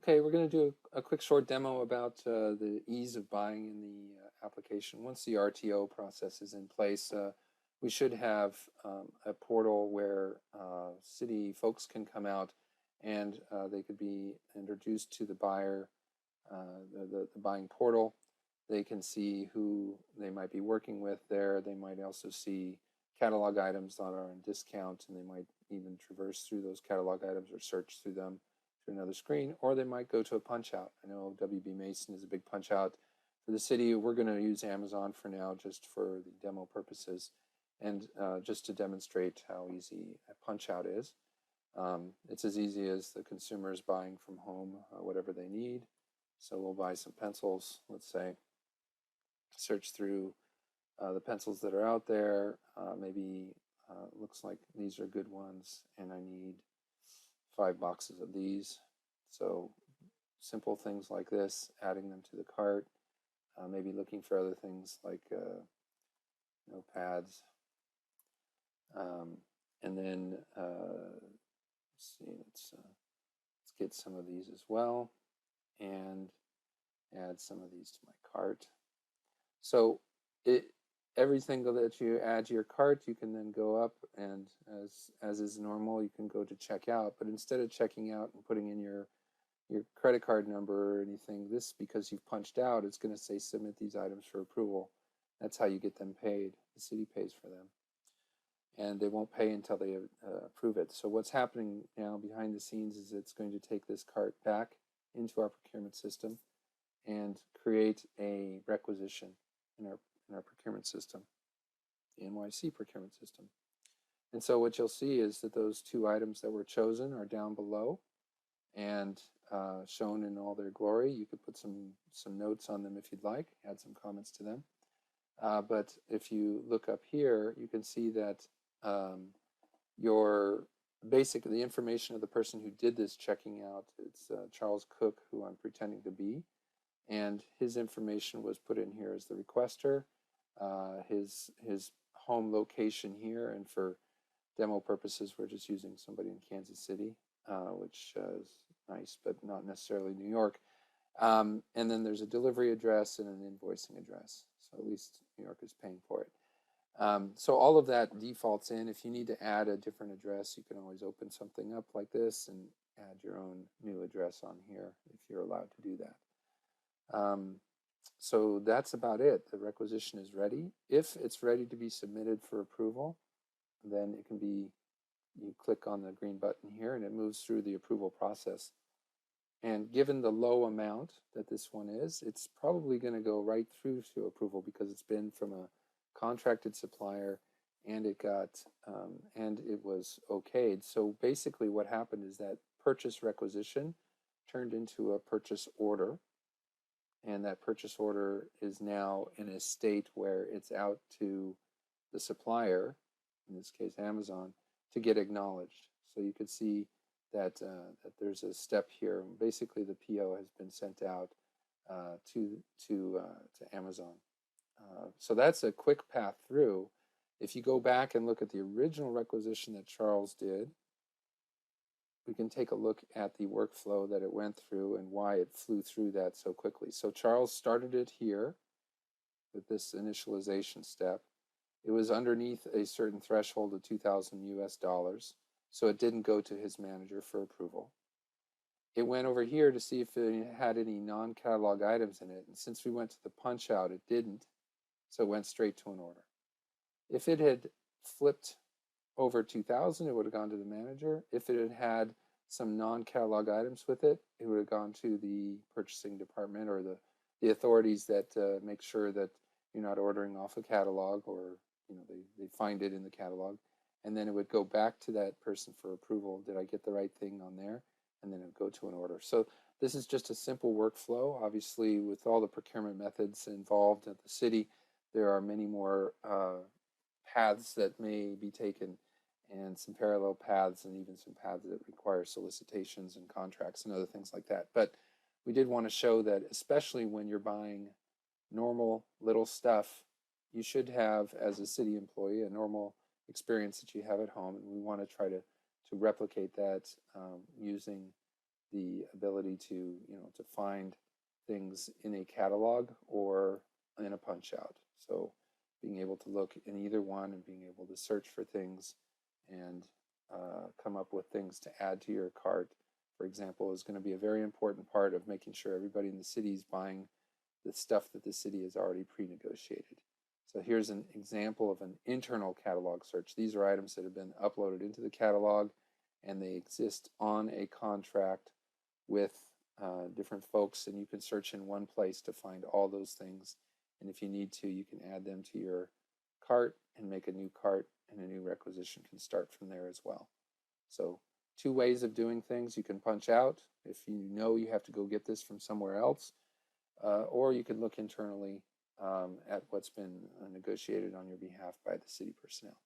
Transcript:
Okay, we're going to do a quick short demo about the ease of buying in the application. Once the RTO process is in place, we should have a portal where city folks can come out and they could be introduced to the buyer, the buying portal. They can see who they might be working with there. They might also see catalog items that are on discount, and they might even traverse through those catalog items or search through them to another screen, or they might go to a punch out. I know WB Mason is a big punch out for the city. We're going to use Amazon for now just for the demo purposes and just to demonstrate how easy a punch out is. It's as easy as the consumer is buying from home whatever they need. So we'll buy some pencils, let's say, search through the pencils that are out there. Maybe looks like these are good ones, and I need 5 boxes of these. So simple things like this, adding them to the cart, maybe looking for other things like notepads, and then let's see, let's get some of these as well, and add some of these to my cart. So everything that you add to your cart, you can then go up, and as is normal, you can go to checkout. But instead of checking out and putting in your credit card number or anything, this, because you've punched out, it's going to say submit these items for approval. That's how you get them paid. The city pays for them, and they won't pay until they approve it. So what's happening now behind the scenes is it's going to take this cart back into our procurement system and create a requisition in our procurement system, the NYC procurement system. And so what you'll see is that those 2 items that were chosen are down below and shown in all their glory. You could put some notes on them if you'd like, add some comments to them. But if you look up here, you can see that basically the information of the person who did this checking out, it's Charles Cook, who I'm pretending to be, and his information was put in here as the requester, his home location here, and for demo purposes, we're just using somebody in Kansas City, which is nice, but not necessarily New York. And then there's a delivery address and an invoicing address, so at least New York is paying for it. So all of that defaults in. If you need to add a different address, you can always open something up like this and add your own new address on here if you're allowed to do that. So that's about it. The requisition is ready. If it's ready to be submitted for approval, then it can be, you click on the green button here and it moves through the approval process. And given the low amount that this one is, it's probably going to go right through to approval because it's been from a contracted supplier and it was okayed. So basically what happened is that purchase requisition turned into a purchase order, and that purchase order is now in a state where it's out to the supplier, in this case Amazon, to get acknowledged. So you could see that that there's a step here. Basically, the PO has been sent out to Amazon. So that's a quick path through. If you go back and look at the original requisition that Charles did, we can take a look at the workflow that it went through and why it flew through that so quickly. So Charles started it here with this initialization step. It was underneath a certain threshold of 2,000 US dollars, so it didn't go to his manager for approval. It went over here to see if it had any non-catalog items in it, and since we went to the punch out, it didn't, so it went straight to an order. If it had flipped over 2,000, it would have gone to the manager. If it had had some non-catalog items with it, it would have gone to the purchasing department or the authorities that make sure that you're not ordering off a catalog, or they find it in the catalog, and then it would go back to that person for approval. Did I get the right thing on there? And then it would go to an order. So this is just a simple workflow. Obviously, with all the procurement methods involved at the city, there are many more paths that may be taken, and some parallel paths, and even some paths that require solicitations and contracts and other things like that. But we did want to show that, especially when you're buying normal little stuff, you should have, as a city employee, a normal experience that you have at home, and we want to try to replicate that using the ability to, to find things in a catalog or in a punch out. So being able to look in either one and being able to search for things and come up with things to add to your cart, for example, is going to be a very important part of making sure everybody in the city is buying the stuff that the city has already pre-negotiated. So here's an example of an internal catalog search. These are items that have been uploaded into the catalog and they exist on a contract with different folks, and you can search in one place to find all those things. And if you need to, you can add them to your cart and make a new cart, and a new requisition can start from there as well. So two ways of doing things. You can punch out if you know you have to go get this from somewhere else, or you can look internally at what's been negotiated on your behalf by the city personnel.